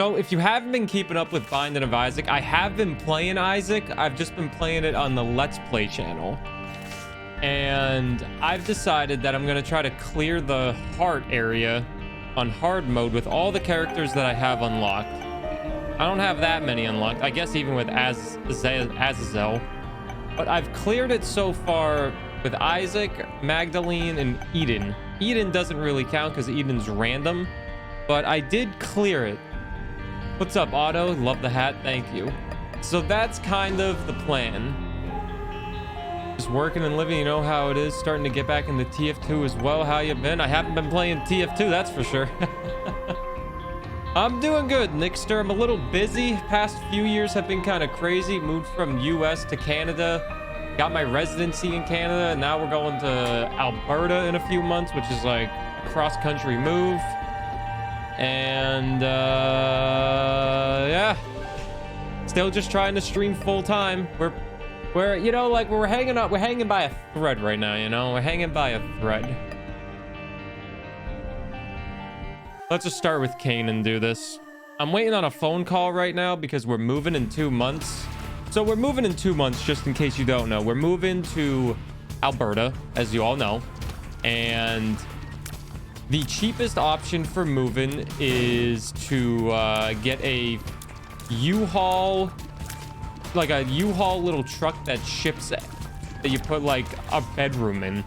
So if you haven't been keeping up with Binding of Isaac, I have been playing Isaac. I've just been playing it on the Let's Play channel. And I've decided that I'm going to try to clear the heart area on hard mode with all the characters that I have unlocked. I don't have that many unlocked, I guess, even with Azazel. But I've cleared it so far with Isaac, Magdalene, and Eden. Eden doesn't really count because Eden's random, but I did clear it. What's up, Otto? Love the hat. Thank you. So that's kind of the plan. Just working and living, you know how it is. Starting to get back into TF2 as well. How you been? I haven't been playing TF2, that's for sure. I'm doing good, Nickster. I'm a little busy. Past few years have been kind of crazy. Moved from US to Canada. Got my residency in Canada. And now we're going to Alberta in a few months, which is like a cross-country move. And yeah, still just trying to stream full time. We're you know, like we're hanging by a thread right now, you know. We're hanging by a thread. Let's just start with Cain and do this. I'm waiting on a phone call right now because we're moving in 2 months. So we're moving in 2 months, just in case you don't know. We're moving to Alberta, as you all know. And the cheapest option for moving is to get a U-Haul, like a U-Haul little truck that ships it, that you put like a bedroom in.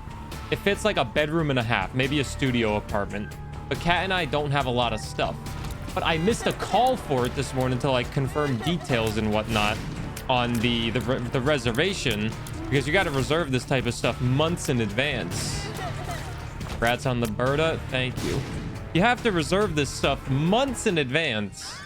It fits like a bedroom and a half, maybe a studio apartment. But Kat and I don't have a lot of stuff. But I missed a call for it this morning to like confirm details and whatnot on the reservation, because you got to reserve this type of stuff months in advance. Congrats on the Berta. Thank you. You have to reserve this stuff months in advance.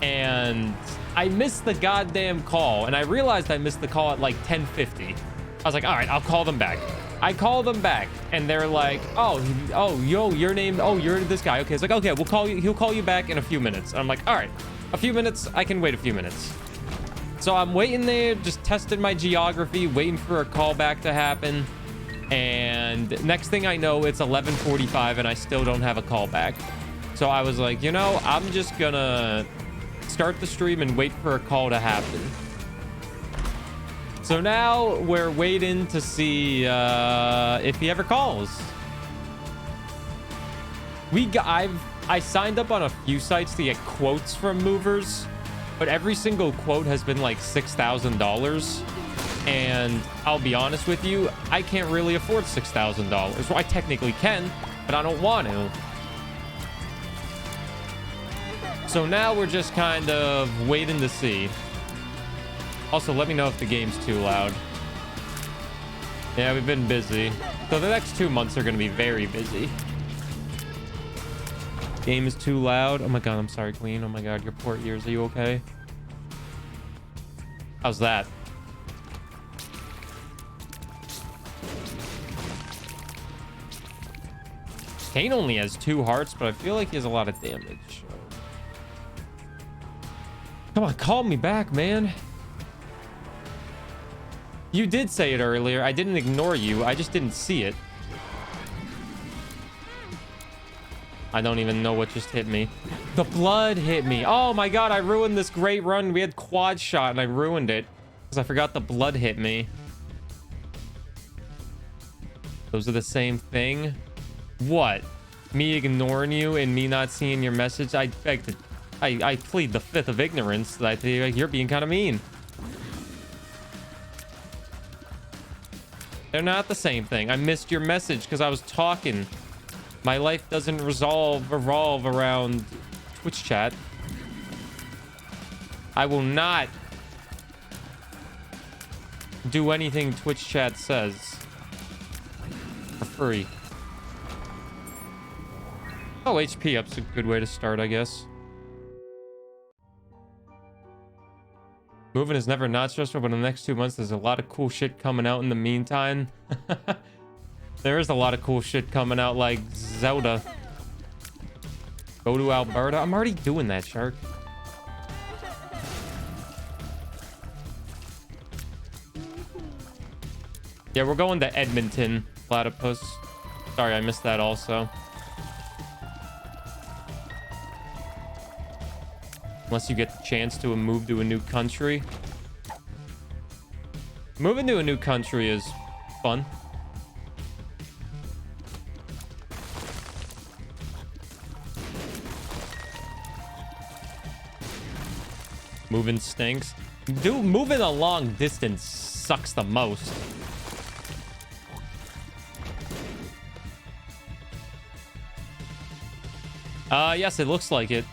And I missed the goddamn call. And I realized I missed the call at like 10:50. I was like, all right, I'll call them back. I call them back and they're like, oh, yo, your name. Oh, you're this guy. Okay. It's like, okay, we'll call you. He'll call you back in a few minutes. And I'm like, all right, a few minutes. I can wait a few minutes. So I'm waiting there, just testing my geography, waiting for a call back to happen. And next thing I know, it's 11:45 and I still don't have a call back. So I was like, you know, I'm just gonna start the stream and wait for a call to happen. So now we're waiting to see if he ever calls. I signed up on a few sites to get quotes from movers, but every single quote has been like $6,000. And I'll be honest with you, I can't really afford $6,000. Well, I technically can, but I don't want to. So now we're just kind of waiting to see. Also, let me know if the game's too loud. Yeah, we've been busy. So the next 2 months are going to be very busy. Game is too loud. Oh my god, I'm sorry, Queen. Oh my god, your port ears. Are you okay? How's that? Cain only has 2 hearts, but I feel like he has a lot of damage. Come on, call me back, man. You did say it earlier. I didn't ignore you. I just didn't see it. I don't even know what just hit me. The blood hit me. Oh my god, I ruined this great run. We had quad shot and I ruined it because I forgot the blood hit me. Those are the same thing. What? Me ignoring you and me not seeing your message? I beg to... I plead the fifth of ignorance that I think like you're being kind of mean. They're not the same thing. I missed your message because I was talking. My life doesn't revolve around Twitch chat. I will not do anything Twitch chat says for free. Oh, HP up's a good way to start, I guess. Moving is never not stressful, but in the next 2 months, there's a lot of cool shit coming out in the meantime. There is a lot of cool shit coming out, like Zelda. Go to Alberta. I'm already doing that, Shark. Yeah, we're going to Edmonton, Platypus. Sorry, I missed that also. Unless you get the chance to move to a new country. Moving to a new country is fun. Moving stinks. Dude, moving a long distance sucks the most. Yes, it looks like it.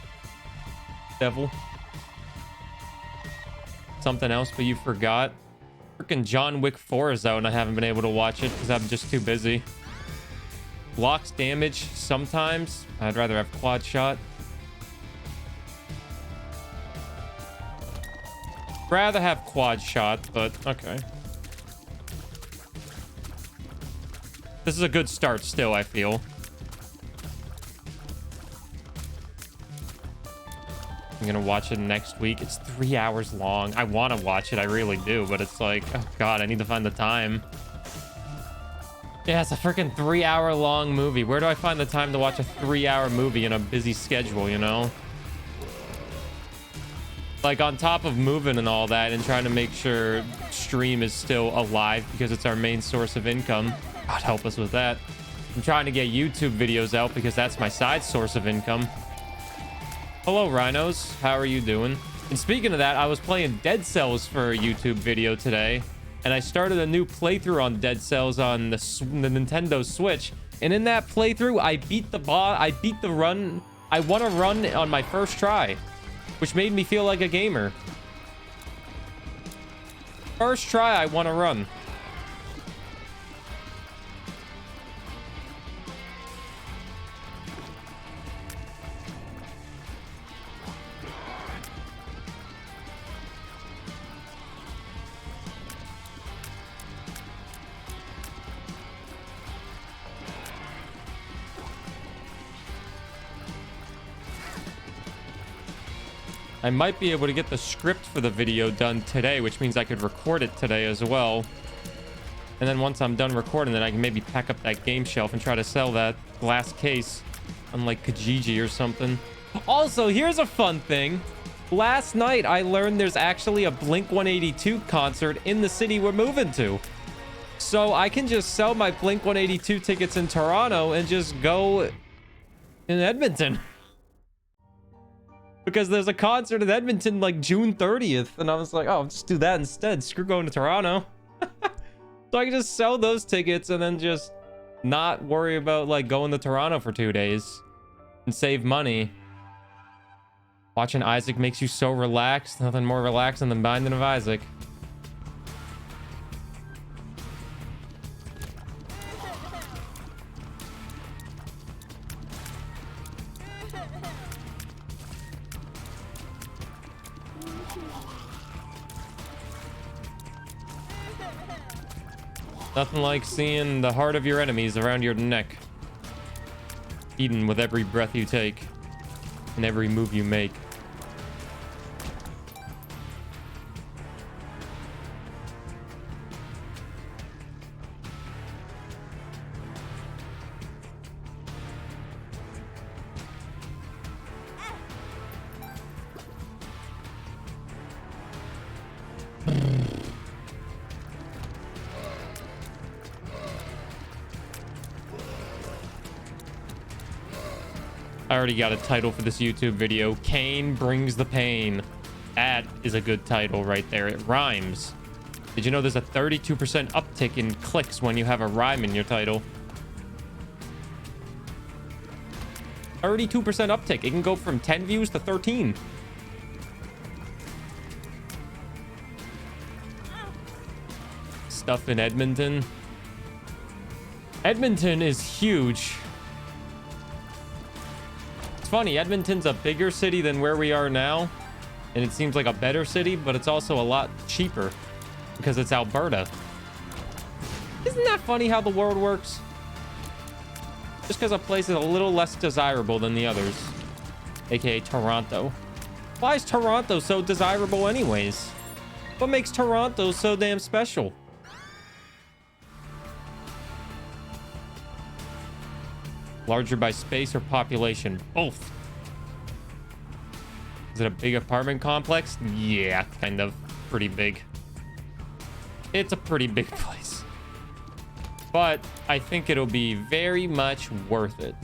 Devil. Something else, but you forgot. Freaking John Wick 4 is out and I haven't been able to watch it because I'm just too busy. Blocks damage sometimes. I'd rather have quad shot. Rather have quad shot, but okay. This is a good start still, I feel. I'm gonna watch it next week. It's 3 hours long. I want to watch it, I really do, but it's like, oh god, I need to find the time. Yeah, it's a freaking 3 hour long movie. Where do I find the time to watch a 3 hour movie in a busy schedule, you know? Like, on top of moving and all that and trying to make sure stream is still alive because it's our main source of income. God help us with that. I'm trying to get YouTube videos out because that's my side source of income. Hello, Rhinos. How are you doing? And speaking of that, I was playing Dead Cells for a YouTube video today, and I started a new playthrough on Dead Cells on the Nintendo Switch. And in that playthrough, I beat the boss. I beat the run. I won a run on my first try, which made me feel like a gamer. First try, I won a run. I might be able to get the script for the video done today, which means I could record it today as well. And then once I'm done recording it, I can maybe pack up that game shelf and try to sell that glass case on like Kijiji or something. Also, here's a fun thing. Last night, I learned there's actually a Blink-182 concert in the city we're moving to. So I can just sell my Blink-182 tickets in Toronto and just go in Edmonton. Because there's a concert in Edmonton like June 30th. And I was like, oh, I'll just do that instead. Screw going to Toronto. So I can just sell those tickets and then just not worry about like going to Toronto for 2 days and save money. Watching Isaac makes you so relaxed. Nothing more relaxing than Binding of Isaac. Nothing like seeing the heart of your enemies around your neck. Eaten with every breath you take and every move you make. I already got a title for this YouTube video. Cain brings the pain. That is a good title right there. It rhymes. Did you know there's a 32% uptick in clicks when you have a rhyme in your title? 32% uptick. It can go from 10 views to 13. Stuff in Edmonton. Edmonton is huge. It's funny, Edmonton's a bigger city than where we are now, and it seems like a better city, but it's also a lot cheaper because it's Alberta. Isn't that funny how the world works? Just because a place is a little less desirable than the others, aka Toronto. Why is Toronto so desirable anyways? What makes Toronto so damn special? Larger by space or population? Both. Is it a big apartment complex? Yeah, kind of. Pretty big. It's a pretty big place. But I think it'll be very much worth it.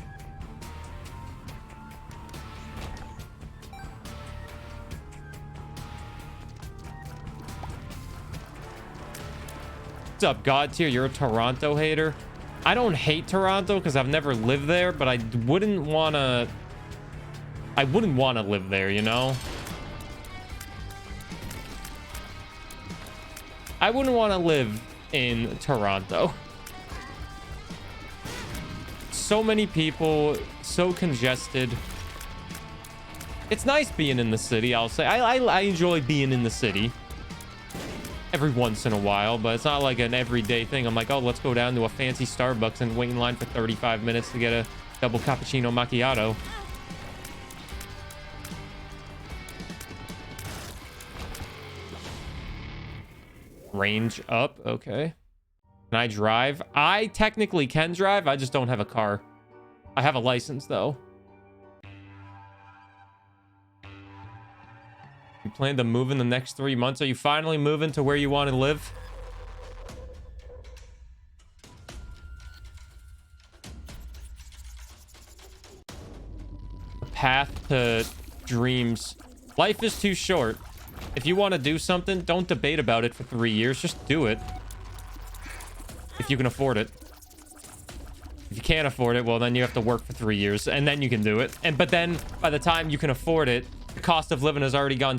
What's up, God Tier? You're a Toronto hater? I don't hate Toronto because I've never lived there, but I wouldn't want to live there, you know? I wouldn't want to live in Toronto. So many people, so congested. It's nice being in the city, I'll say. I enjoy being in the city every once in a while, but it's not like an everyday thing. I'm like, oh, let's go down to a fancy Starbucks and wait in line for 35 minutes to get a double cappuccino macchiato. Range up. Okay. Can I drive? I technically can drive. I just don't have a car. I have a license, though. You plan to move in the next 3 months? Are you finally moving to where you want to live? Path to dreams. Life is too short. If you want to do something, don't debate about it for 3 years. Just do it. If you can afford it. If you can't afford it, well, then you have to work for 3 years, and then you can do it. But then, by the time you can afford it, the cost of living has already gone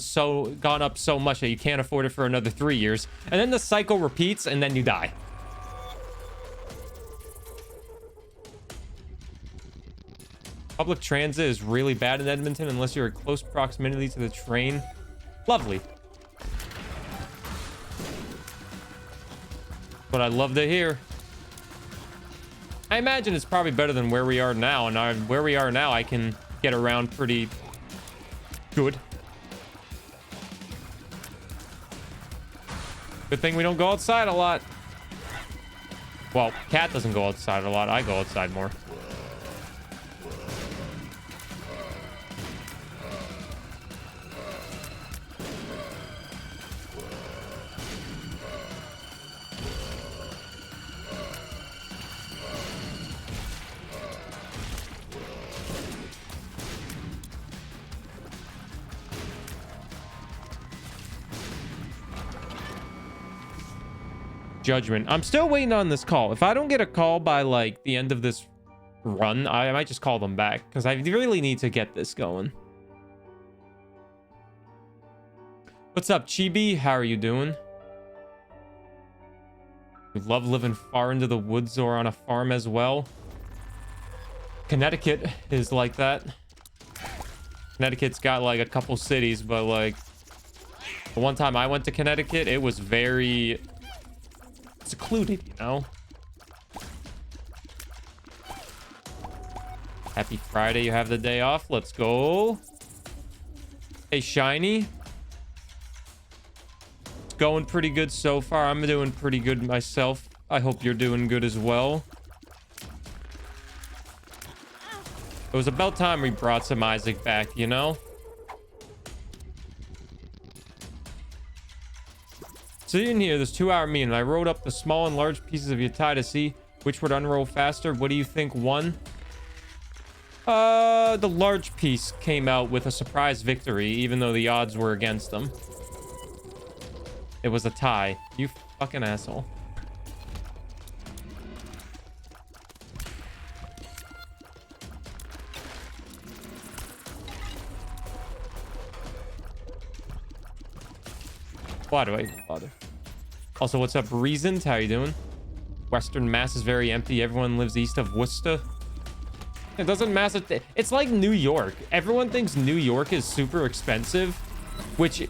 up so much that you can't afford it for another 3 years. And then the cycle repeats, and then you die. Public transit is really bad in Edmonton unless you're in close proximity to the train. Lovely. What I love to hear. I imagine it's probably better than where we are now, and where we are now, I can get around pretty good. Good thing we don't go outside a lot. Well, Cat doesn't go outside a lot. I go outside more. Judgment. I'm still waiting on this call. If I don't get a call by like the end of this run, I might just call them back because I really need to get this going. What's up, Chibi? How are you doing? You love living far into the woods or on a farm as well. Connecticut is like that. Connecticut's got like a couple cities, but like the one time I went to Connecticut, it was very secluded, you know. Happy Friday, you have the day off. Let's go. Hey, Shiny. It's going pretty good so far. I'm doing pretty good myself. I hope you're doing good as well. It was about time we brought some Isaac back, you know? Sitting here, this 2-hour meeting, I wrote up the small and large pieces of your tie to see which would unroll faster. What do you think won? The large piece came out with a surprise victory, even though the odds were against them. It was a tie. You fucking asshole. Why do I even bother? Also, what's up, Reasons? How you doing? Western Mass is very empty. Everyone lives east of Worcester. It doesn't matter. It's like New York. Everyone thinks New York is super expensive, which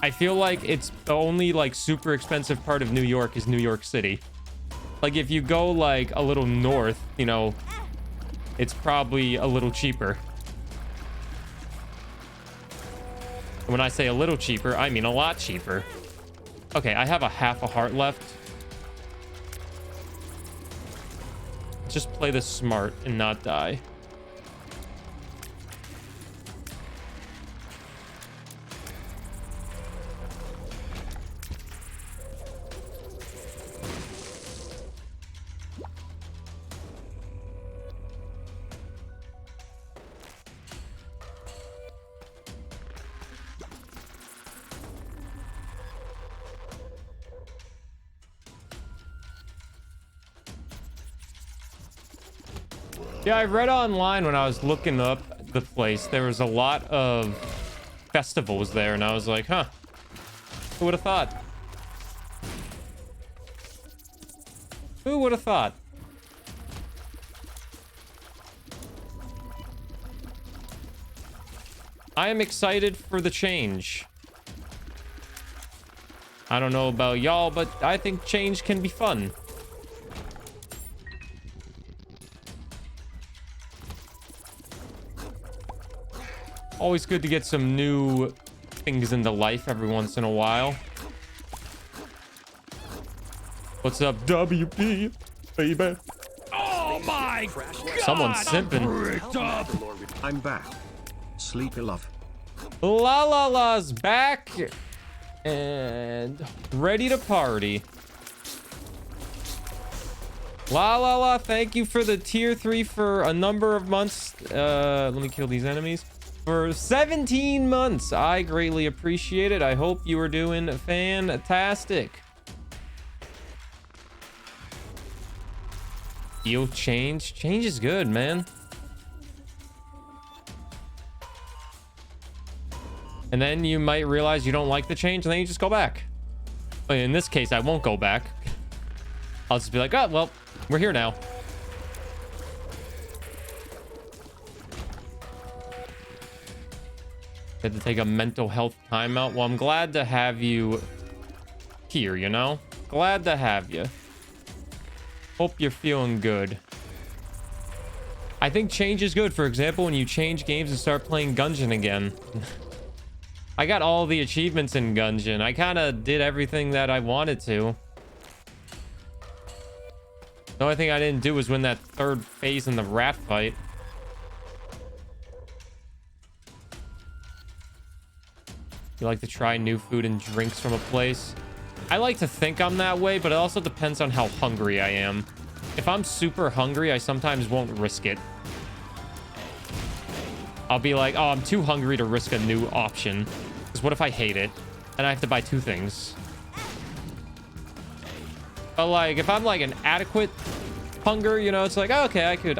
I feel like it's the only like super expensive part of New York is New York City. Like if you go like a little north, you know, it's probably a little cheaper. When I say a little cheaper, I mean a lot cheaper. Okay, I have a half a heart left. Just play this smart and not die. Yeah, I read online when I was looking up the place, there was a lot of festivals there, and I was like, huh, who would have thought? Who would have thought? I am excited for the change. I don't know about y'all, but I think change can be fun. Always good to get some new things into life every once in a while. What's up, WP, baby? Oh my God! Someone's simping. I'm back. Sleepy love. La La La's back and ready to party. La La La, thank you for the tier 3 for a number of months. Let me kill these enemies. For 17 months. I greatly appreciate it. I hope you are doing fantastic. Feel change. Change is good, man. And then you might realize you don't like the change, and then you just go back. But in this case, I won't go back. I'll just be like, oh, well, we're here now. Had to take a mental health timeout. Well, I'm glad to have you here, you know? Glad to have you. Hope you're feeling good. I think change is good. For example, when you change games and start playing Gungeon again. I got all the achievements in Gungeon. I kind of did everything that I wanted to. The only thing I didn't do was win that third phase in the rat fight. You like to try new food and drinks from a place? I like to think I'm that way, but it also depends on how hungry I am. If I'm super hungry, I sometimes won't risk it. I'll be like, oh, I'm too hungry to risk a new option. Because what if I hate it? And I have to buy 2 things. But like, if I'm like an adequate hunger, you know, it's like, oh, okay, I can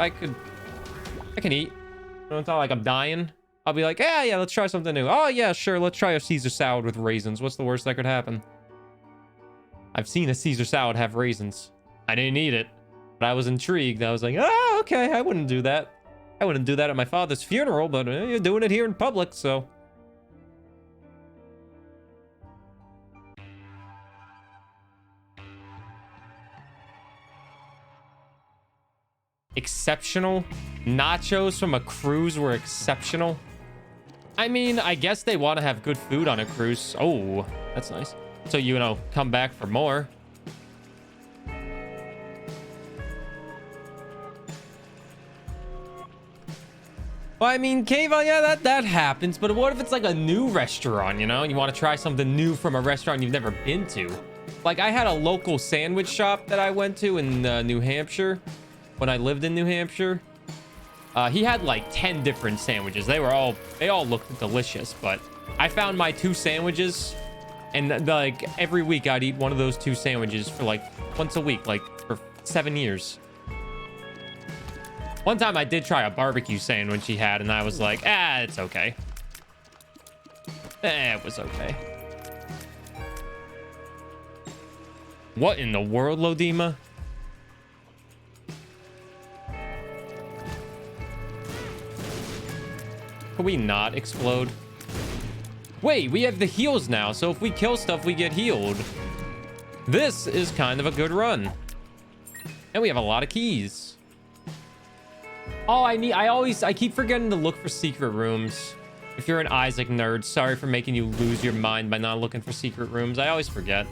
eat. You know, it's not like I'm dying. I'll be like, yeah, let's try something new. Oh yeah, sure, let's try a Caesar salad with raisins. What's the worst that could happen? I've seen a Caesar salad have raisins. I didn't eat it, but I was intrigued. I was like, oh, okay, I wouldn't do that. I wouldn't do that at my father's funeral, but you're doing it here in public, so. Exceptional? Nachos from a cruise were exceptional? I mean, I guess they want to have good food on a cruise. Oh, that's nice. So, you know, come back for more. Well, I mean, Kayvon, yeah, that happens. But what if it's like a new restaurant, you know? You want to try something new from a restaurant you've never been to. Like, I had a local sandwich shop that I went to in New Hampshire when I lived in New Hampshire. He had like 10 different sandwiches. They all looked delicious, but I found my 2 sandwiches, and like every week I'd eat one of those 2 sandwiches for like once a week, like for 7 years. One time I did try a barbecue sandwich he had, and I was like, it's okay. It was okay. What in the world, Lodima? Can we not explode? Wait, we have the heals now, so if we kill stuff, we get healed. This is kind of a good run. And we have a lot of keys. Oh, I keep forgetting to look for secret rooms. If you're an Isaac nerd, sorry for making you lose your mind by not looking for secret rooms. I always forget.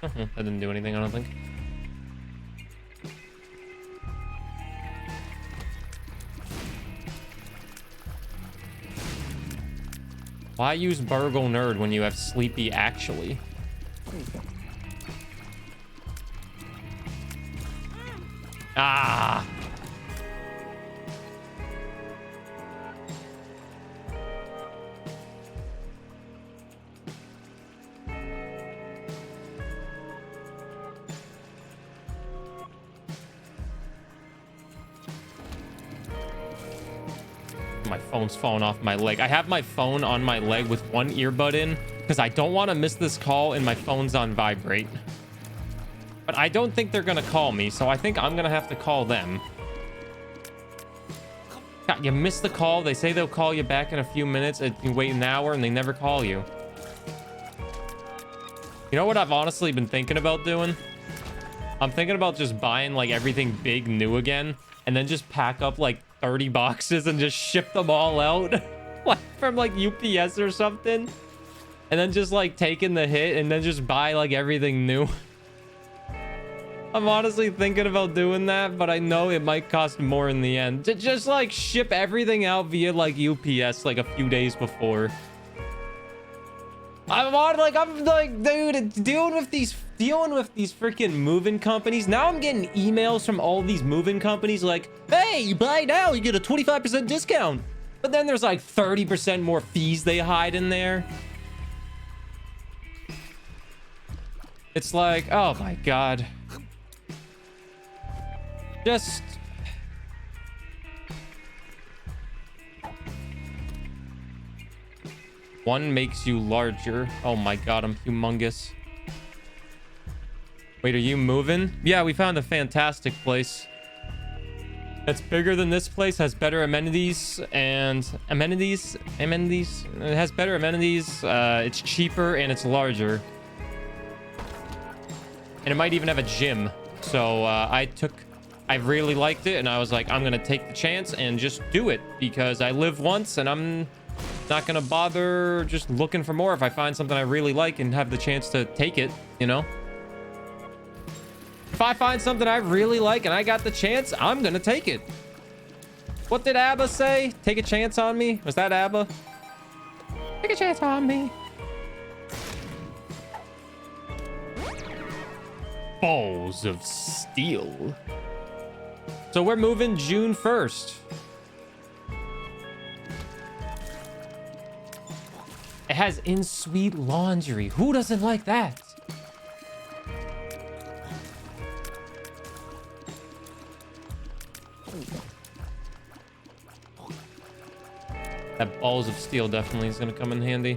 That didn't do anything, I don't think. Why use Burgle Nerd when you have Sleepy Actually? Ah! phone's falling off my leg. I have my phone on my leg with one earbud in because I don't want to miss this call and my phone's on vibrate. But I don't think they're going to call me, so I think I'm going to have to call them. God, you missed the call. They say they'll call you back in a few minutes, and you wait an hour and they never call you. You know what I've honestly been thinking about doing? I'm thinking about just buying like everything big new again and then just pack up like 30 boxes and just ship them all out like from like UPS or something. And then just like taking the hit and then just buy like everything new. I'm honestly thinking about doing that, but I know it might cost more in the end. To just like ship everything out via like UPS like a few days before. I'm like, dude, dealing with these freaking moving companies. Now I'm getting emails from all these moving companies like, hey, you buy now, you get a 25% discount. But then there's like 30% more fees they hide in there. It's like, oh my God. Just... One makes you larger. Oh my God, I'm humongous. Wait, are you moving? Yeah, we found a fantastic place. That's bigger than this place, has better amenities and amenities. It has better amenities. It's cheaper and it's larger. And it might even have a gym. So I really liked it and I was like, I'm gonna take the chance and just do it because I live once and I'm not gonna bother just looking for more if I find something I really like and have the chance to take it, you know? If I find something I really like and I got the chance, I'm gonna take it. What did ABBA say? Take a chance on me? Was that ABBA? Take a chance on me. Balls of steel. So we're moving June 1st. It has in-suite laundry. Who doesn't like that? That balls of steel definitely is going to come in handy.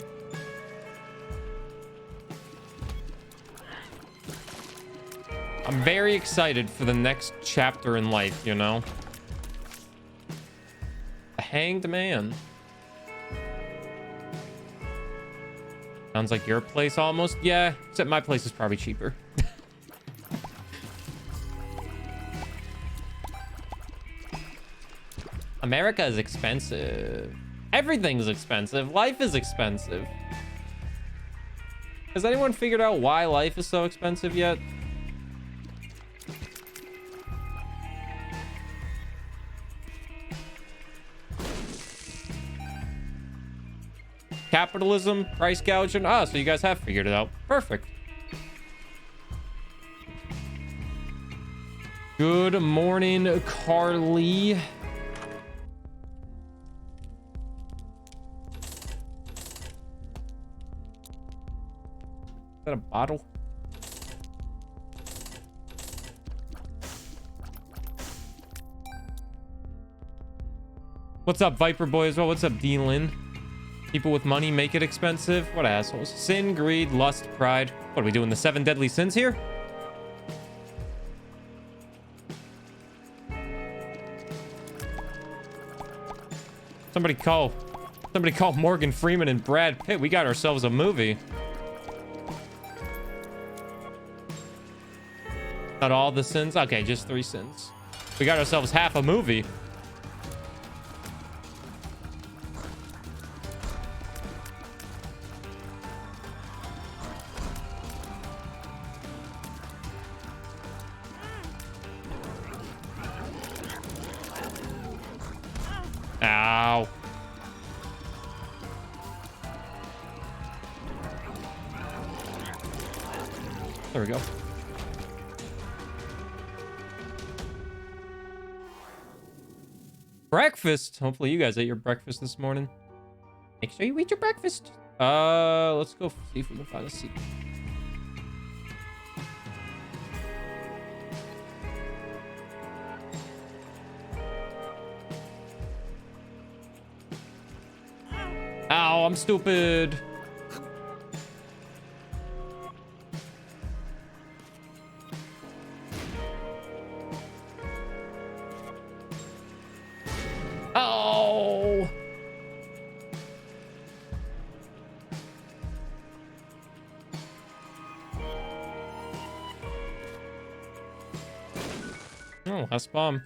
I'm very excited for the next chapter in life, you know? A hanged man. Sounds like your place almost. Yeah, except my place is probably cheaper. America is expensive. Everything's expensive. Life is expensive. Has anyone figured out why life is so expensive yet? Capitalism, price gouging. Ah, so you guys have figured it out. Perfect. Good morning, Carly. Is that a bottle? What's up, Viper Boy as well? What's up, Dean Lynn? People with money make it expensive. What assholes? Sin, greed, lust, pride. What are we doing? The 7 deadly sins here? Somebody call Morgan Freeman and Brad Pitt. We got ourselves a movie. Not all the sins? Okay, just 3 sins. We got ourselves half a movie. Ow. There we go. Breakfast. Hopefully you guys ate your breakfast this morning. Make sure you eat your breakfast. Let's go see if we can find a seat. Oh, I'm stupid. Oh. Oh, last bomb.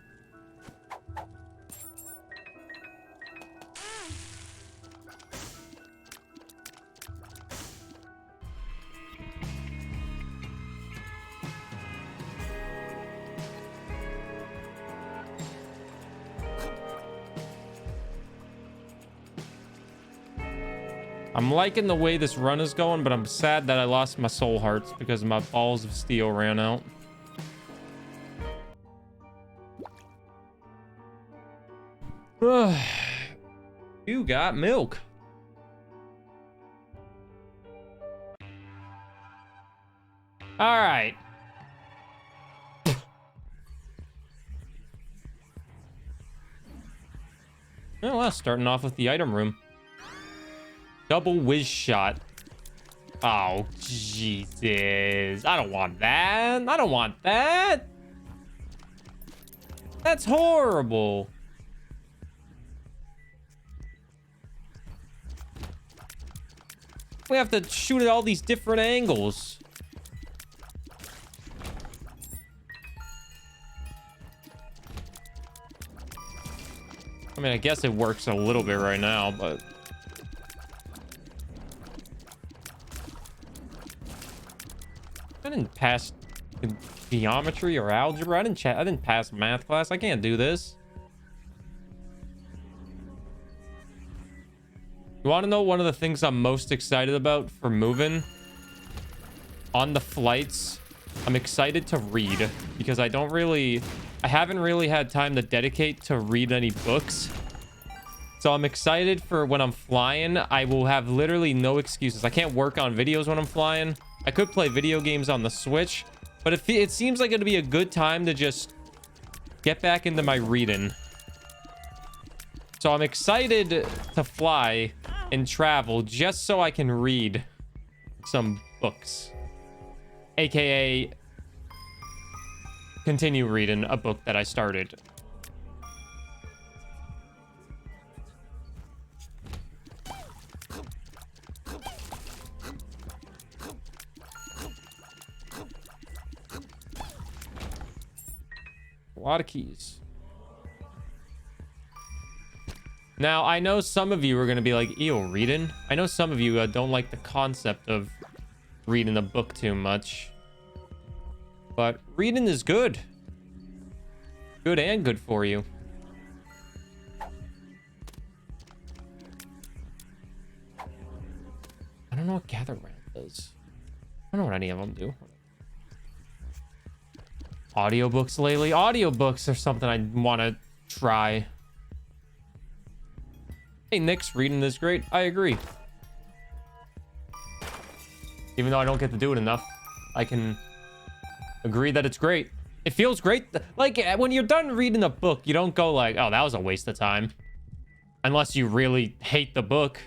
I'm liking the way this run is going, but I'm sad that I lost my soul hearts because my balls of steel ran out. You got milk. All right. Oh, well, starting off with the item room. Double whiz shot. Oh, Jesus. I don't want that. I don't want that. That's horrible. We have to shoot at all these different angles. I mean, I guess it works a little bit right now, but... I didn't pass geometry or algebra. I didn't pass math class. I can't do this. You want to know one of the things I'm most excited about for moving? On the flights, I'm excited to read because I haven't really had time to dedicate to read any books. So I'm excited for when I'm flying. I will have literally no excuses. I can't work on videos when I'm flying. I could play video games on the Switch, but it seems like it'd be a good time to just get back into my reading. So I'm excited to fly and travel just so I can read some books, aka continue reading a book that I started. A lot of keys. Now, I know some of you are going to be like, ew, reading? I know some of you don't like the concept of reading a book too much. But reading is good. Good and good for you. I don't know what gather round does. I don't know what any of them do. Audiobooks lately. Audiobooks are something I want to try. Hey, Nick's reading is great. I agree. Even though I don't get to do it enough, I can agree that it's great. It feels great. Like, when you're done reading a book, you don't go like, oh, that was a waste of time. Unless you really hate the book.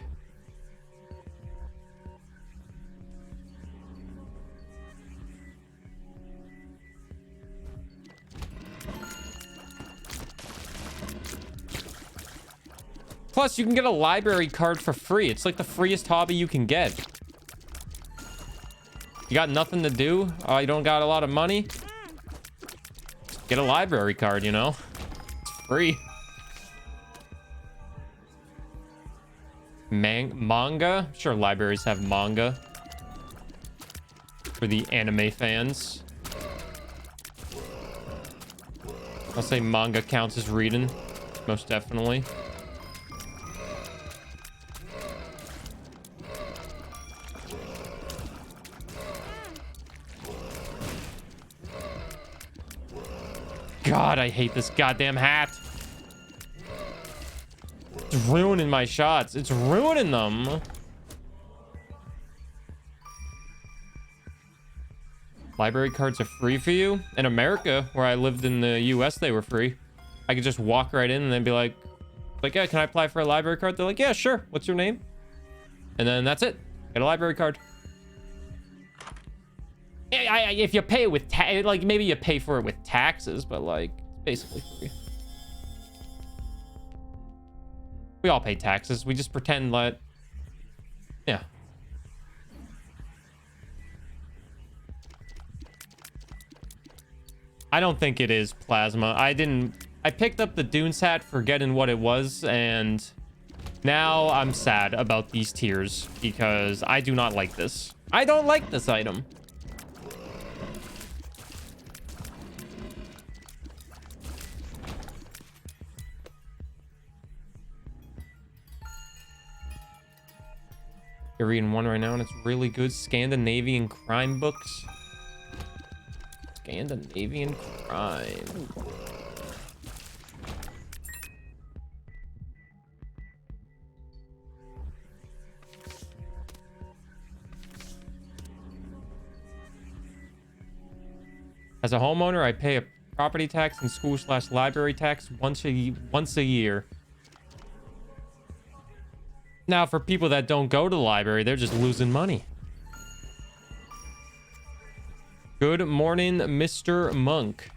Plus, you can get a library card for free. It's like the freest hobby you can get. You got nothing to do? You don't got a lot of money? Get a library card, you know? It's free. Manga? I'm sure libraries have manga. For the anime fans. I'll say manga counts as reading. Most definitely. God, I hate this goddamn hat. It's ruining my shots. It's ruining them. Library cards are free for you? In America, where I lived in the US, they were free. I could just walk right in and then be like, yeah, can I apply for a library card? They're like, yeah, sure. What's your name? And then that's it. Get a library card. If you pay it with like maybe you pay for it with taxes, but like it's basically free. We all pay taxes. We just pretend that, yeah. I don't think it is plasma. I picked up the Dunes hat forgetting what it was, and now I'm sad about these tiers because I do not like this. I don't like this item. You're reading one right now, and it's really good. Scandinavian crime books. Scandinavian crime. As a homeowner, I pay a property tax and school/library tax once a year. Now, for people that don't go to the library, they're just losing money. Good morning, Mr. Monk.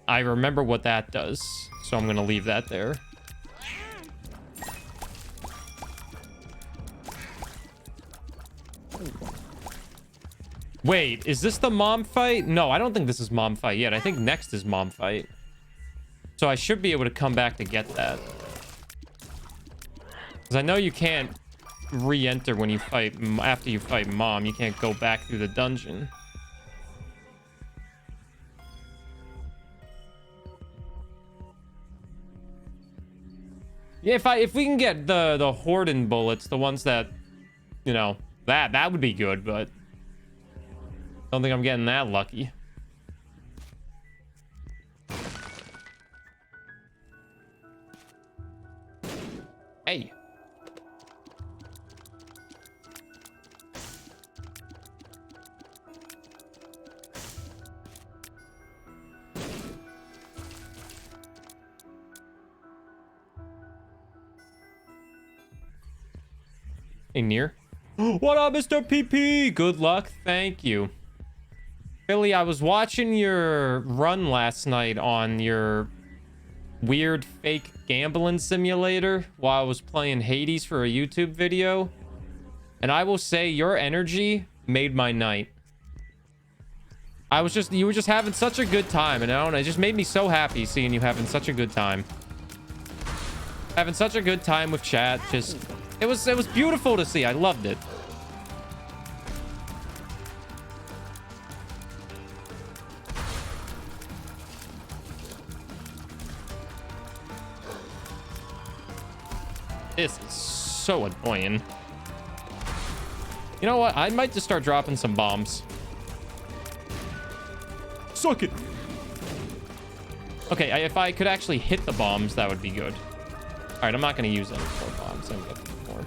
I remember what that does, so I'm going to leave that there. Wait, is this the mom fight? No, I don't think this is mom fight yet. I think next is mom fight. So I should be able to come back to get that. Because I know you can't re-enter when you fight, after you fight mom. You can't go back through the dungeon. Yeah, if we can get the Horden bullets, the ones that, you know, that would be good, but don't think I'm getting that lucky. Hey. Hey, Near. What up, Mr. PP? Good luck. Thank you. Billy, I was watching your run last night on your weird fake gambling simulator while I was playing Hades for a YouTube video. And I will say your energy made my night. You were just having such a good time, and I don't know, it just made me so happy seeing you having such a good time. Having such a good time with chat. Just, it was beautiful to see. I loved it. This is so annoying. You know what? I might just start dropping some bombs. Suck it. Okay, if I could actually hit the bombs, that would be good. All right, I'm not going to use any more bombs. I'm going to get more.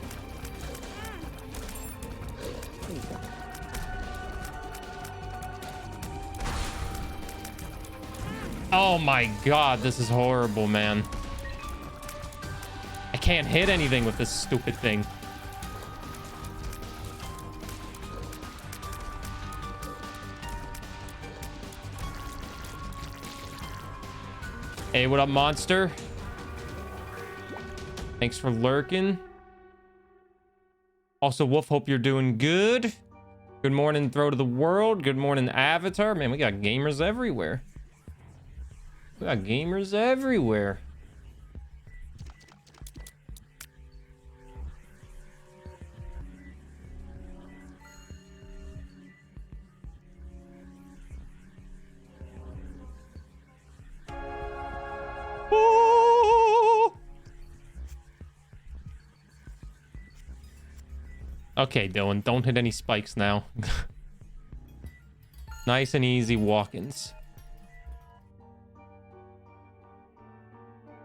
Oh my god, this is horrible, man. I can't hit anything with this stupid thing. Hey, what up, monster? Thanks for lurking. Also, Wolf, hope you're doing good. Good morning, Throw to the World. Good morning, Avatar. Man, we got gamers everywhere. We got gamers everywhere. Okay, Dylan, don't hit any spikes now. Nice and easy walk-ins.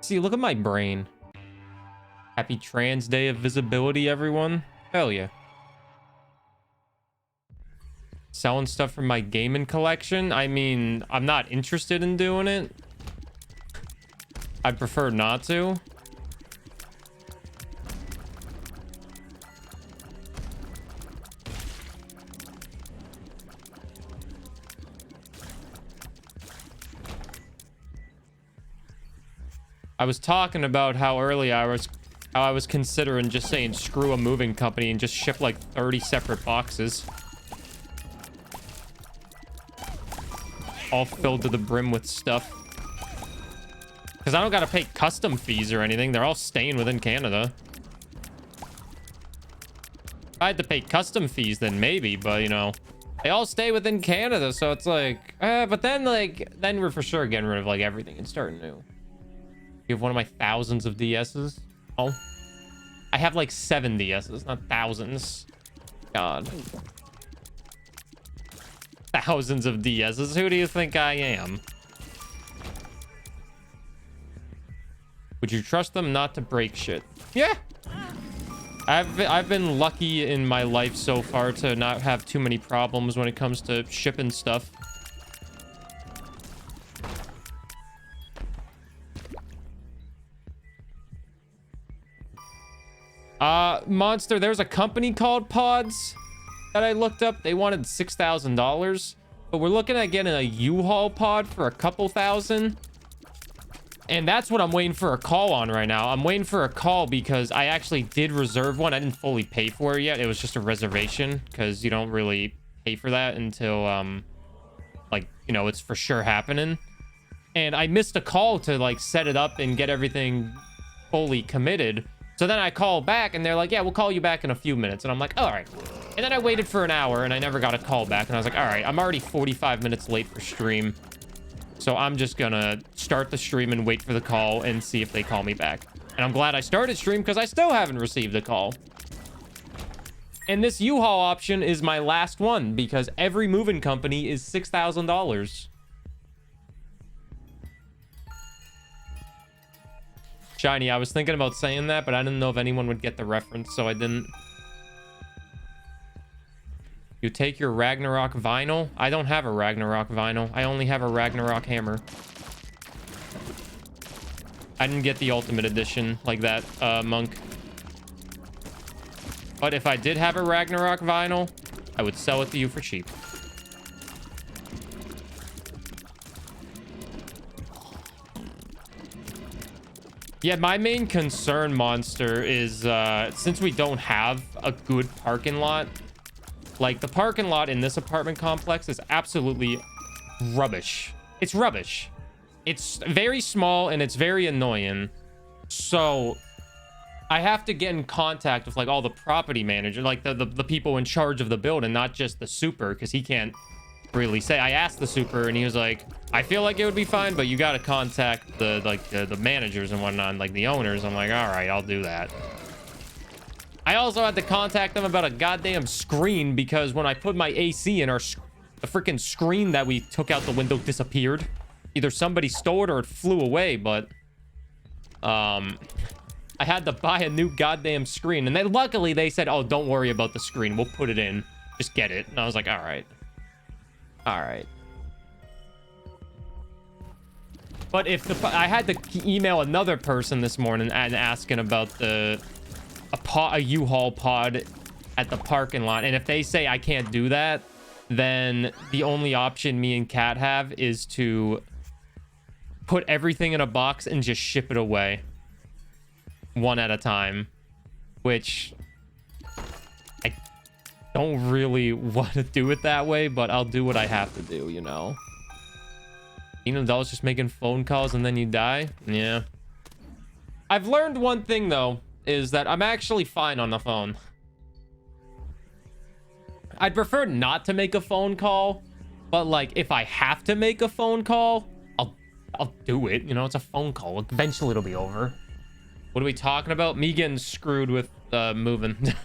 See, look at my brain. Happy Trans Day of Visibility, everyone. Hell yeah. Selling stuff from my gaming collection. I mean, I'm not interested in doing it. I'd prefer not to. I was talking about how early I was considering just saying screw a moving company and just ship like 30 separate boxes. All filled to the brim with stuff. Because I don't gotta pay custom fees or anything. They're all staying within Canada. If I had to pay custom fees, then maybe, but you know, they all stay within Canada, so it's like, but then then we're for sure getting rid of like everything and starting new. You have one of my thousands of DSs. Oh, I have like 7 DSs, not thousands. God. Thousands of DSs. Who do you think I am? Would you trust them not to break shit? Yeah. I've been lucky in my life so far to not have too many problems when it comes to shipping stuff. Monster, there's a company called Pods that I looked up. They wanted $6,000, but we're looking at getting a U-Haul pod for a couple thousand. And that's what I'm waiting for a call on right now. I'm waiting for a call because I actually did reserve one. I didn't fully pay for it yet. It was just a reservation because you don't really pay for that until, like, you know, it's for sure happening. And I missed a call to, like, set it up and get everything fully committed. So then I call back and they're like, yeah, we'll call you back in a few minutes. And I'm like, all right. And then I waited for an hour and I never got a call back. And I was like, all right, I'm already 45 minutes late for stream. So I'm just gonna start the stream and wait for the call and see if they call me back. And I'm glad I started stream because I still haven't received a call. And this U-Haul option is my last one because every moving company is $6,000. Shiny, I was thinking about saying that, but I didn't know if anyone would get the reference, so I didn't. You take your Ragnarok vinyl? I don't have a Ragnarok vinyl. I only have a Ragnarok hammer. I didn't get the ultimate edition like that, Monk. But if I did have a Ragnarok vinyl, I would sell it to you for cheap. Yeah, my main concern, Monster, is since we don't have a good parking lot, like the parking lot in this apartment complex is absolutely rubbish. It's rubbish. It's very small and it's very annoying. So I have to get in contact with like all the property managers, like the people in charge of the building, not just the super, because he can't really say. I asked the super and he was like, I feel like it would be fine, but you got to contact the managers and whatnot, like the owners. I'm like, all right, I'll do that. I also had to contact them about a goddamn screen because when I put my AC in, the freaking screen that we took out the window disappeared. Either somebody stole it or it flew away, but I had to buy a new goddamn screen. And then luckily they said, oh, don't worry about the screen. We'll put it in. Just get it. And I was like, all right. All right. But if I had to email another person this morning and asking about a U-Haul pod at the parking lot, and if they say I can't do that, then the only option me and Kat have is to put everything in a box and just ship it away one at a time, which I don't really want to do it that way, but I'll do what I have to do, you know. $18 just making phone calls and then you die. Yeah. I've learned one thing though, is that I'm actually fine on the phone. I'd prefer not to make a phone call, but like if I have to make a phone call, I'll do it. You know, it's a phone call. Eventually it'll be over. What are we talking about? Me getting screwed with moving.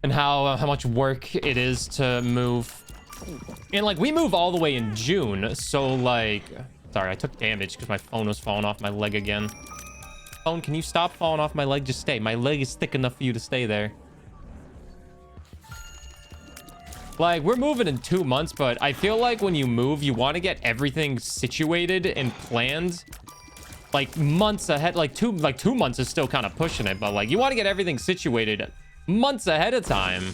And how much work it is to move. And like we move all the way in June, so like, sorry, I took damage because my phone was falling off my leg again. Phone, can you stop falling off my leg? Just stay. My leg is thick enough for you to stay there. Like, we're moving in 2 months, but I feel like when you move, you want to get everything situated and planned like months ahead. Like two months is still kind of pushing it, but like you want to get everything situated months ahead of time.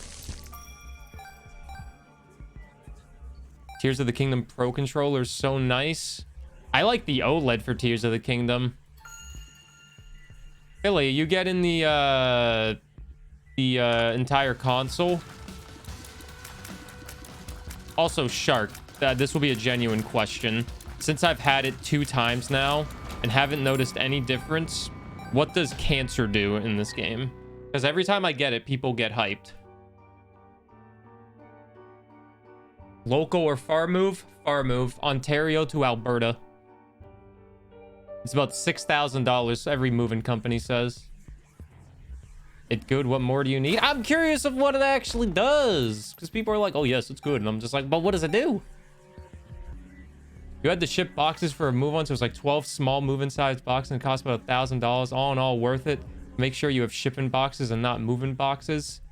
Tears of the Kingdom Pro controller is so nice. I like the OLED for Tears of the Kingdom. Billy, you get in the entire console. Also, Shark, this will be a genuine question. Since I've had it 2 times now and haven't noticed any difference, what does cancer do in this game? Because every time I get it, people get hyped. Local or far move? Far move. Ontario to Alberta. It's about $6,000, every moving company says. It good? What more do you need? I'm curious of what it actually does. Because people are like, oh, yes, it's good. And I'm just like, but what does it do? You had to ship boxes for a move on, so it was like 12 small move-in sized boxes and it cost about $1,000. All in all, worth it. Make sure you have shipping boxes and not moving boxes.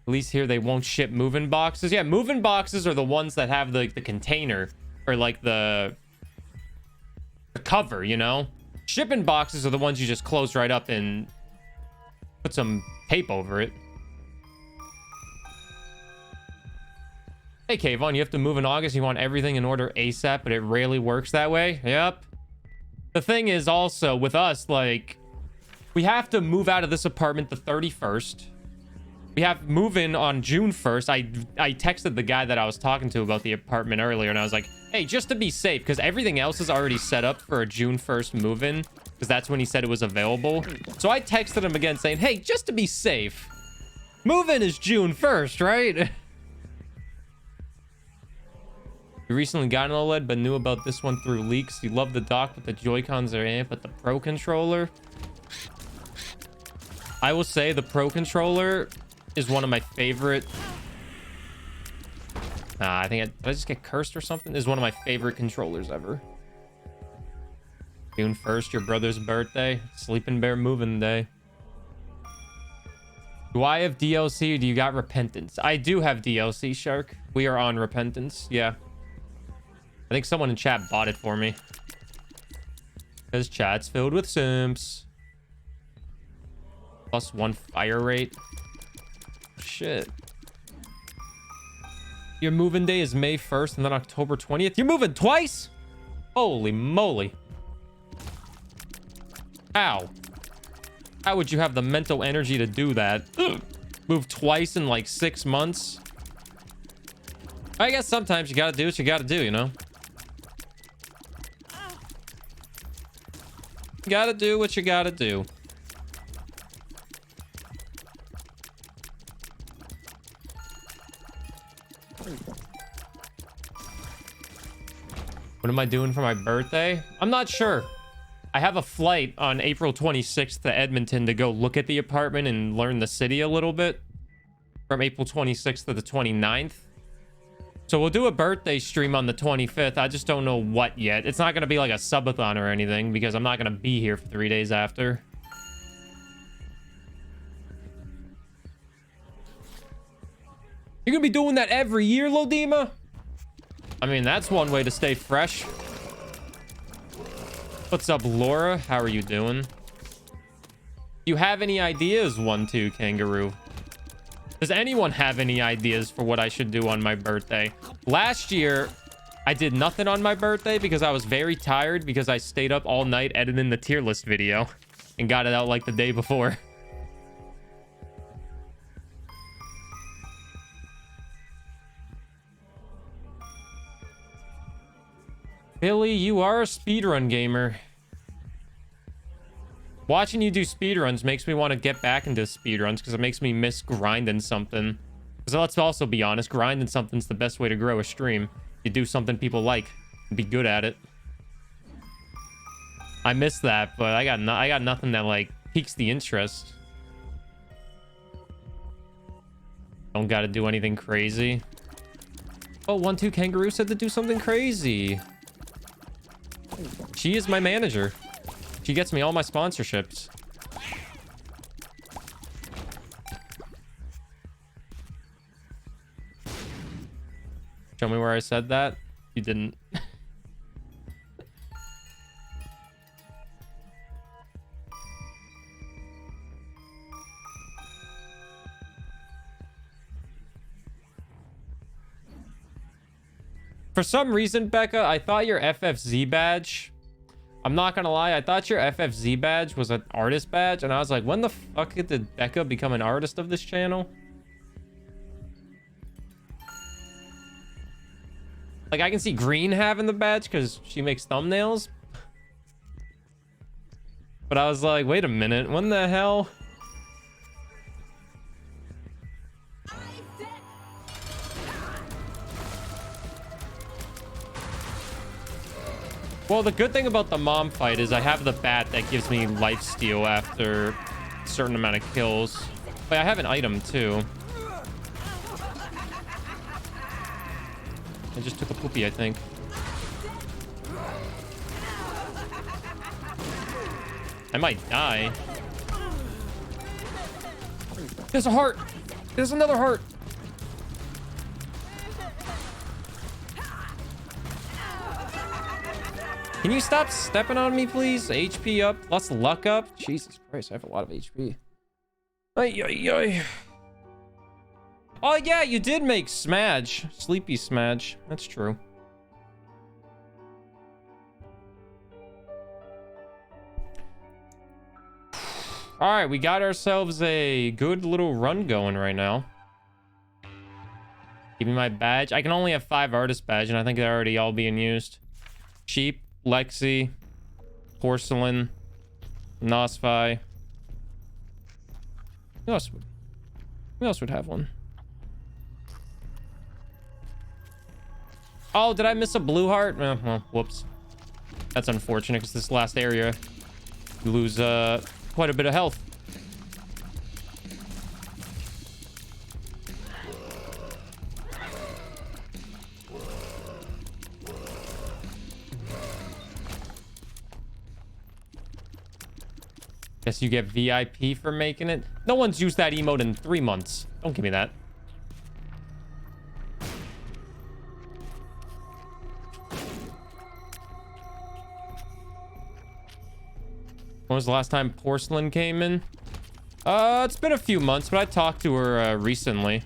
At least here they won't ship moving boxes. Yeah, moving boxes are the ones that have the container or like the cover, you know? Shipping boxes are the ones you just close right up and put some tape over it. Hey, Kayvon, you have to move in August. You want everything in order ASAP, but it rarely works that way. Yep. The thing is also with us, like, we have to move out of this apartment the 31st. We have move in on June 1st. I texted the guy that I was talking to about the apartment earlier, and I was like, hey, just to be safe, because everything else is already set up for a June 1st move-in, because that's when he said it was available. So I texted him again saying, hey, just to be safe, move-in is June 1st, right? You recently got an OLED, but knew about this one through leaks. You love the dock, but the Joy-Cons are in, but the Pro controller. I will say the Pro controller is one of my favorite. I think did I just get cursed or something? Is one of my favorite controllers ever. June 1st, your brother's birthday. Sleeping Bear moving day. Do I have DLC or do you got Repentance? I do have DLC, Shark. We are on Repentance. Yeah. I think someone in chat bought it for me. Because chat's filled with simps. +1 fire rate. Shit. Your moving day is May 1st and then October 20th. You're moving twice? Holy moly. How? How would you have the mental energy to do that? Move twice in like 6 months? I guess sometimes you gotta do what you gotta do, you know? You gotta do what you gotta do. What am I doing for my birthday? I'm not sure. I have a flight on April 26th to Edmonton to go look at the apartment and learn the city a little bit. From April 26th to the 29th. So we'll do a birthday stream on the 25th. I just don't know what yet. It's not going to be like a subathon or anything because I'm not going to be here for 3 days after. You're going to be doing that every year, Lodima? I mean, that's one way to stay fresh. What's up, Laura? How are you doing? Do you have any ideas, 1-2 Kangaroo? Does anyone have any ideas for what I should do on my birthday? Last year, I did nothing on my birthday because I was very tired because I stayed up all night editing the tier list video and got it out like the day before. Billy, you are a speedrun gamer. Watching you do speedruns makes me want to get back into speedruns because it makes me miss grinding something. Because let's also be honest, grinding something's the best way to grow a stream. You do something people like and be good at it. I miss that, but I got nothing that like piques the interest. Don't gotta do anything crazy. Oh, 1-2 Kangaroo said to do something crazy. She is my manager. She gets me all my sponsorships. Show me where I said that. You didn't. For some reason, Becca, I thought your FFZ badge... I'm not gonna lie, I thought your FFZ badge was an artist badge, and I was like, when the fuck did Becca become an artist of this channel? Like, I can see Green having the badge because she makes thumbnails. But I was like, wait a minute, when the hell? Well, the good thing about the mom fight is I have the bat that gives me lifesteal after a certain amount of kills. But I have an item too. I just took a poopy, I think. I might die. There's a heart. There's another heart. Can you stop stepping on me, please? HP up, plus luck up. Jesus Christ, I have a lot of HP. Ay, ay, ay. Oh, yeah, you did make Smadge. Sleepy Smadge. That's true. All right, we got ourselves a good little run going right now. Give me my badge. I can only have 5 artist badge, and I think they're already all being used. Sheep. Lexi, Porcelain, Nosfi. Who else would have one? Oh, did I miss a blue heart? Well, whoops. That's unfortunate because this last area, you lose quite a bit of health. Guess you get VIP for making it. No one's used that emote in 3 months. Don't give me that. When was the last time Porcelain came in? It's been a few months, but I talked to her recently.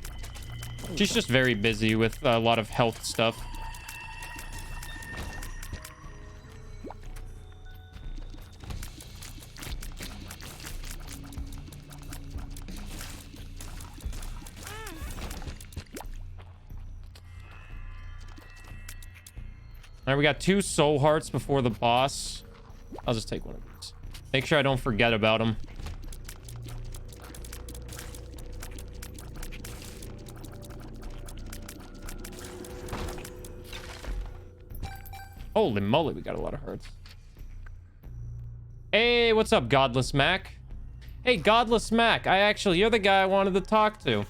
She's just very busy with a lot of health stuff. All right, we got 2 soul hearts before the boss. I'll just take one of these. Make sure I don't forget about him. Holy moly, we got a lot of hearts. Hey, what's up, Godless Mac? Hey, Godless Mac. You're the guy I wanted to talk to.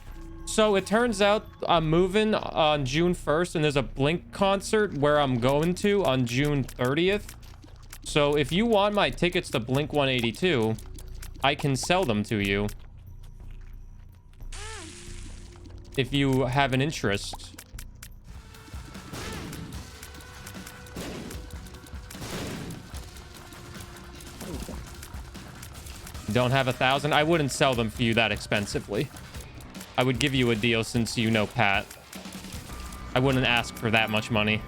So it turns out I'm moving on June 1st, and there's a Blink concert where I'm going to on June 30th. So if you want my tickets to Blink 182, I can sell them to you. If you have an interest. Don't have 1,000? I wouldn't sell them for you that expensively. I would give you a deal since you know Pat. I wouldn't ask for that much money.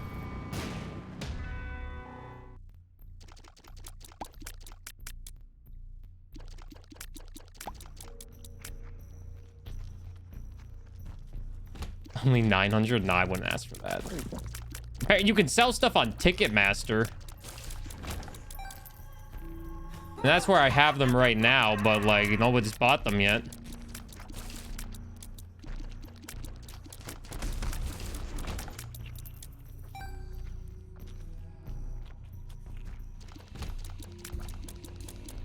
Only 900? Nah, I wouldn't ask for that. Hey, you can sell stuff on Ticketmaster. And that's where I have them right now, but like nobody's bought them yet.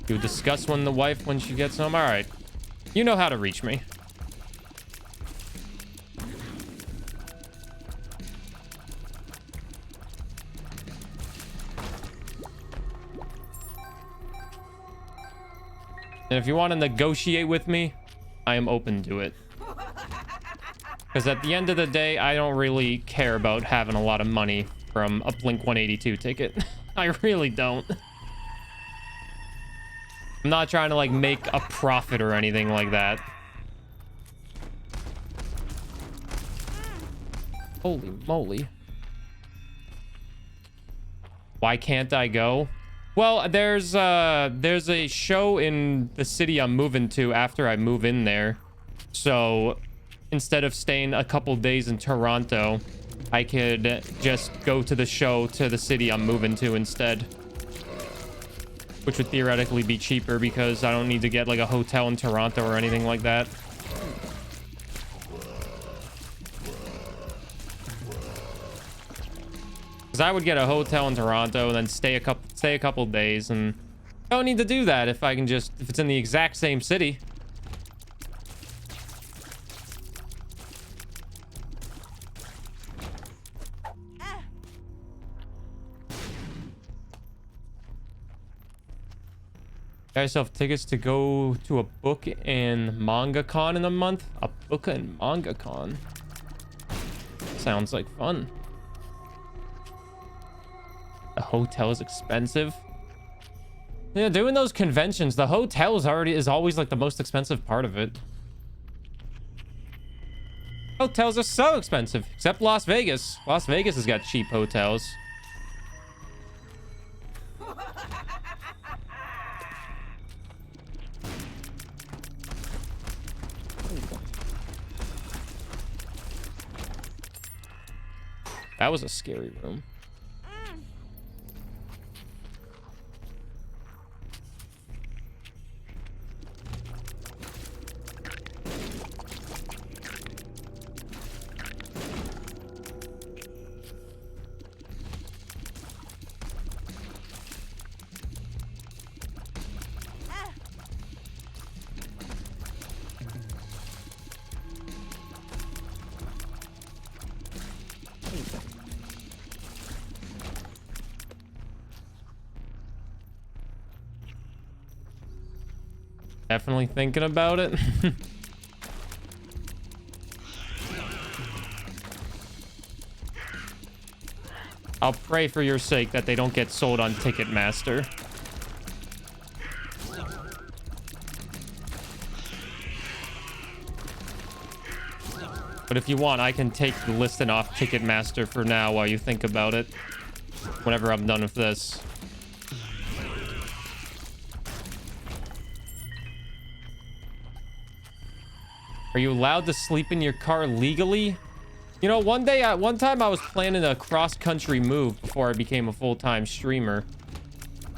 You discuss when the wife when she gets home. All right, you know how to reach me. And if you want to negotiate with me, I am open to it. Because at the end of the day, I don't really care about having a lot of money from a Blink-182 ticket. I really don't. I'm not trying to like make a profit or anything like that. Holy moly. Why can't I go? Well, there's a show in the city I'm moving to after I move in there. So instead of staying a couple days in Toronto, I could just go to the show to the city I'm moving to instead. Which would theoretically be cheaper because I don't need to get like a hotel in Toronto or anything like that. Because I would get a hotel in Toronto and then stay a couple days, and I don't need to do that if it's in the exact same city. Got yourself tickets to go to a book and manga con in a month? A book and manga con? Sounds like fun. The hotel is expensive. Yeah, doing those conventions, the hotel is always like the most expensive part of it. Hotels are so expensive, except Las Vegas. Las Vegas has got cheap hotels. That was a scary room. Definitely thinking about it. I'll pray for your sake that they don't get sold on Ticketmaster. But if you want, I can take the listing off Ticketmaster for now while you think about it. Whenever I'm done with this. Are you allowed to sleep in your car legally? You know, one time I was planning a cross-country move before I became a full-time streamer.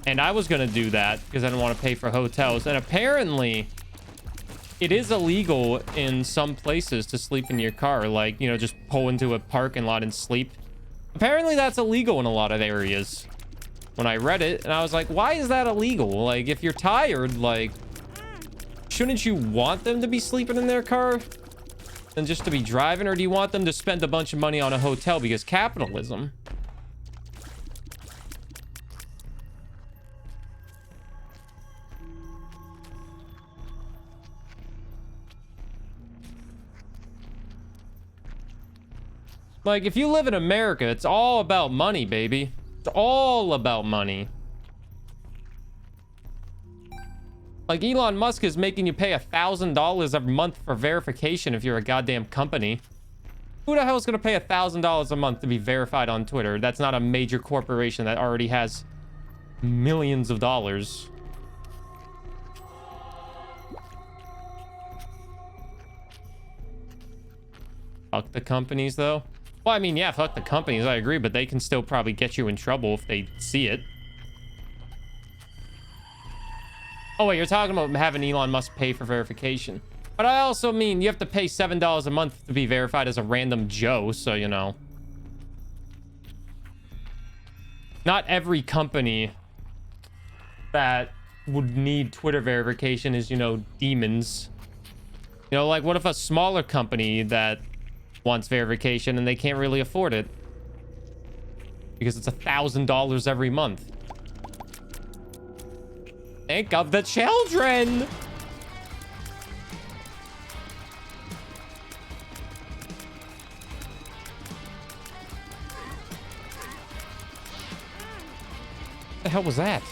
And I was gonna do that because I didn't want to pay for hotels. And apparently, it is illegal in some places to sleep in your car. Like, you know, just pull into a parking lot and sleep. Apparently, that's illegal in a lot of areas. When I read it, and I was like, why is that illegal? Like, if you're tired, like... shouldn't you want them to be sleeping in their car than just to be driving? Or do you want them to spend a bunch of money on a hotel because capitalism? Like, if you live in America, it's all about money, baby. It's all about money. Like, Elon Musk is making you pay $1,000 a month for verification if you're a goddamn company. Who the hell is going to pay $1,000 a month to be verified on Twitter? That's not a major corporation that already has millions of dollars. Fuck the companies, though. Well, I mean, yeah, fuck the companies, I agree, but they can still probably get you in trouble if they see it. Oh, wait, you're talking about having Elon Musk pay for verification. But I also mean you have to pay $7 a month to be verified as a random Joe, so, you know. Not every company that would need Twitter verification is, you know, demons. You know, like, what if a smaller company that wants verification and they can't really afford it? Because it's $1,000 every month. Think of the children. The hell was that?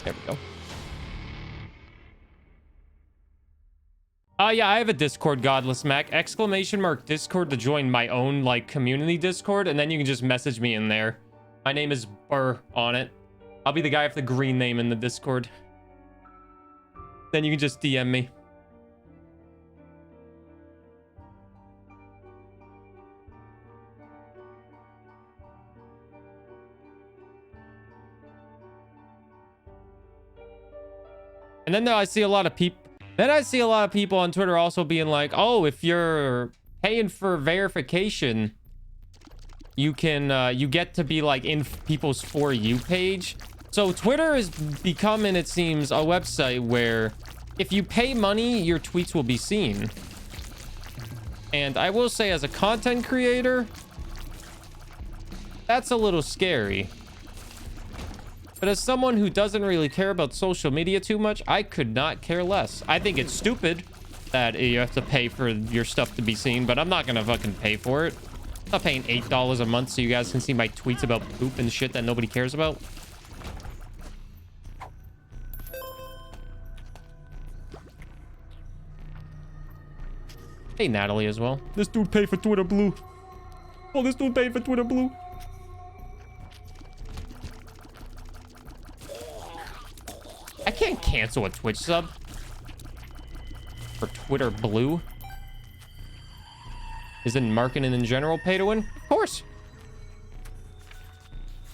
There we go. Yeah, I have a Discord, Godless Mac. ! Discord to join my own, like, community Discord, and then you can just message me in there. My name is Burr on it. I'll be the guy with the green name in the Discord. Then you can just DM me. And then I see a lot of people. Then I see a lot of people on Twitter also being like, "Oh, if you're paying for verification, you can you get to be like in people's For You page." So Twitter is becoming, it seems, a website where if you pay money, your tweets will be seen. And I will say, as a content creator, that's a little scary. But as someone who doesn't really care about social media too much, I could not care less. I think it's stupid that you have to pay for your stuff to be seen, but I'm not gonna fucking pay for it. I'm not paying $8 a month so you guys can see my tweets about poop and shit that nobody cares about. Hey, Natalie as well. This dude paid for Twitter Blue. Oh, this dude paid for Twitter Blue. I can't cancel a Twitch sub for Twitter Blue. Isn't marketing in general pay to win? Of course.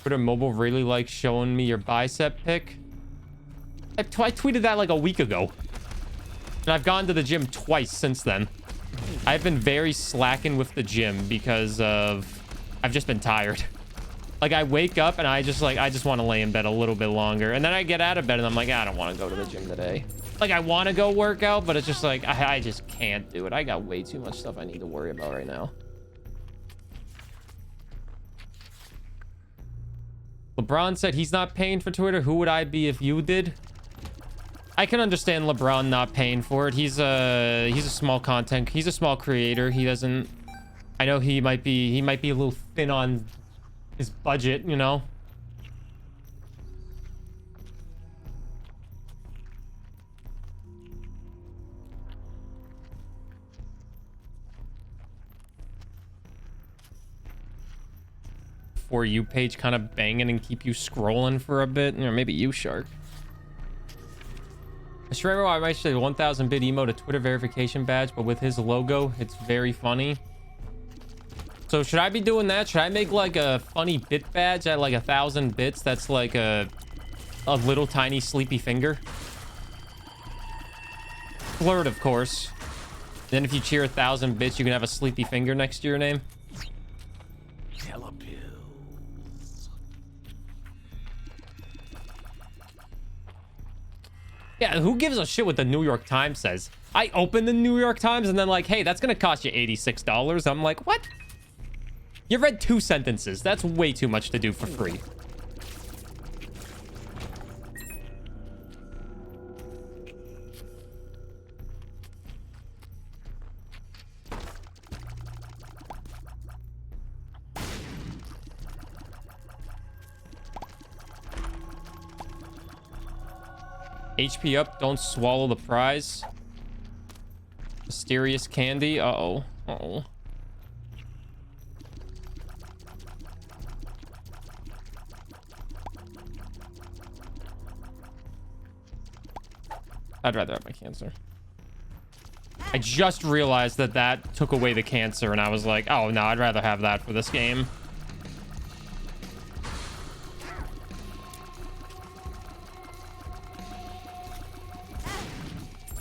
Twitter Mobile really likes showing me your bicep pic. I tweeted that like a week ago. And I've gone to the gym twice since then. I've been very slacking with the gym because of... I've just been tired. Like, I wake up and I just want to lay in bed a little bit longer. And then I get out of bed and I'm like, I don't want to go to the gym today. Like, I want to go work out, but it's just like, I just can't do it. I got way too much stuff I need to worry about right now. LeBron said he's not paying for Twitter. Who would I be if you did? I can understand LeBron not paying for it. He's a small content. He's a small creator. He doesn't... I know he might be a little thin on his budget, you know? For You page kind of banging and keep you scrolling for a bit. Or maybe you, Shark. I just remember I might say 1000 bit emote a Twitter verification badge, but with his logo, it's very funny. So should I be doing that? Should I make like a funny bit badge at like 1000 bits? That's like a little tiny sleepy finger. Blurred, of course. Then if you cheer 1000 bits, you can have a sleepy finger next to your name. Yeah, who gives a shit what the New York Times says? I open the New York Times and then like, hey, that's gonna cost you $86. I'm like, what? You read 2 sentences. That's way too much to do for free. HP up, don't swallow the prize. Mysterious candy. Uh-oh. Uh-oh. I'd rather have my cancer. I just realized that that took away the cancer, and I was like, oh, no, I'd rather have that for this game.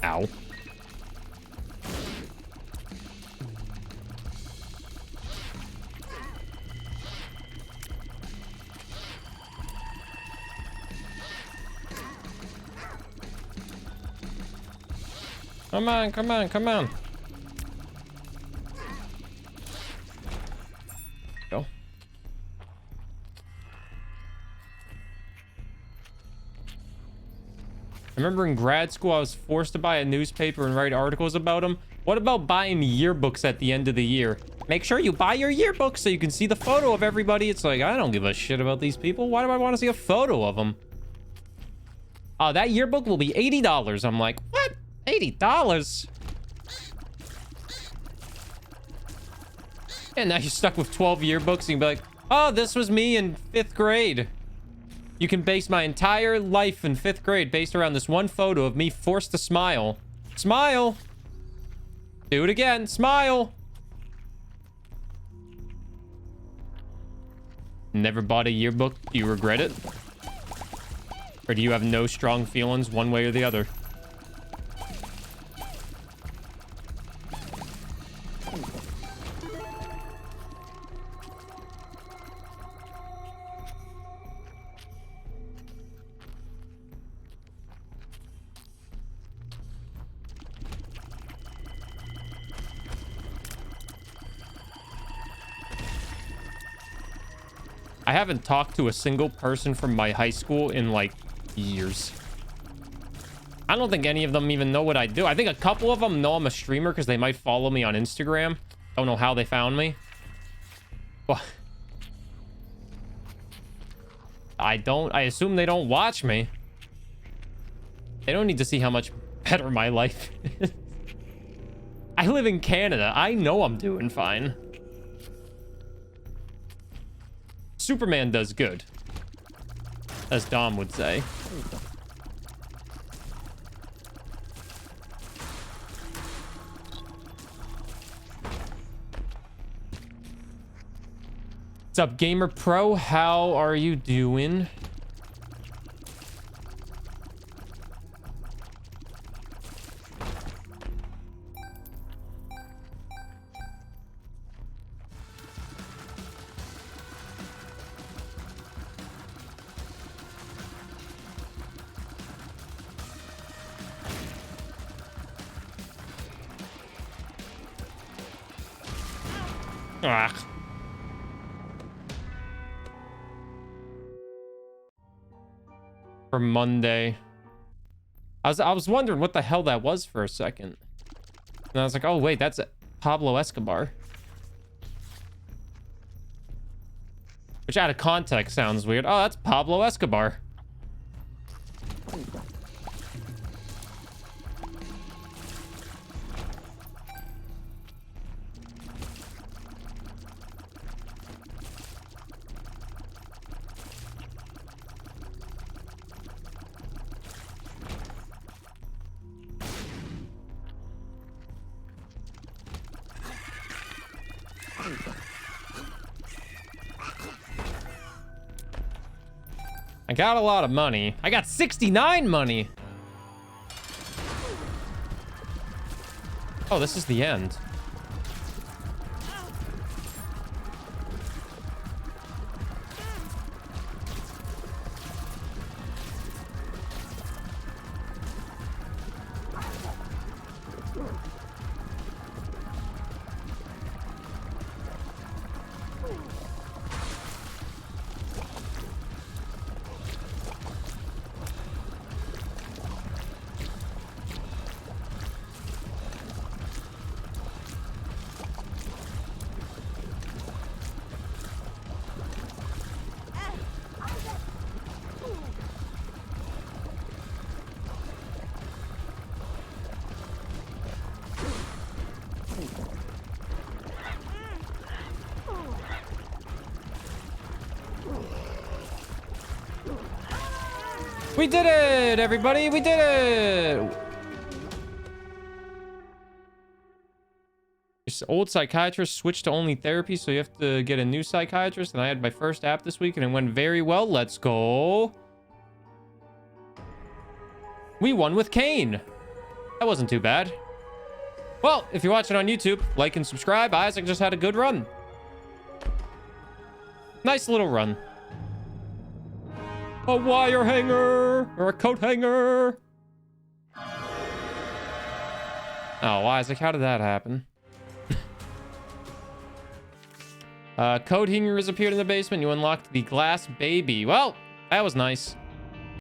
Ow. Come on, come on, come on. Go. I remember in grad school, I was forced to buy a newspaper and write articles about them. What about buying yearbooks at the end of the year? Make sure you buy your yearbook so you can see the photo of everybody. It's like, I don't give a shit about these people. Why do I want to see a photo of them? Oh, that yearbook will be $80. I'm like, what? $80? And now you're stuck with 12 yearbooks and you can be like, oh, this was me in 5th grade. You can base my entire life in 5th grade based around this one photo of me forced to smile. Smile. Do it again. Smile. Never bought a yearbook. Do you regret it? Or do you have no strong feelings one way or the other? I haven't talked to a single person from my high school in like years. I don't think any of them even know what I do. I think a couple of them know I'm a streamer because they might follow me on Instagram. Don't know how they found me. Well, I assume they don't watch me. They don't need to see how much better my life is. I live in Canada. I know I'm doing fine. Superman does good, as Dom would say. What's up, Gamer Pro? How are you doing? Ah. For Monday. I was wondering what the hell that was for a second. And I was like, oh wait, that's Pablo Escobar. Which out of context sounds weird. Oh, that's Pablo Escobar. I got a lot of money. I got 69 money. Oh, this is the end. We did it, everybody. We did it. This old psychiatrist switched to only therapy, so you have to get a new psychiatrist. And I had my first app this week, and it went very well. Let's go. We won with Cain. That wasn't too bad. Well, if you're watching on YouTube, like and subscribe. Isaac just had a good run. Nice little run. A wire hanger or a coat hanger. Oh, Isaac, how did that happen? Code Hinger has appeared in the basement. You unlocked the glass baby. Well, that was nice.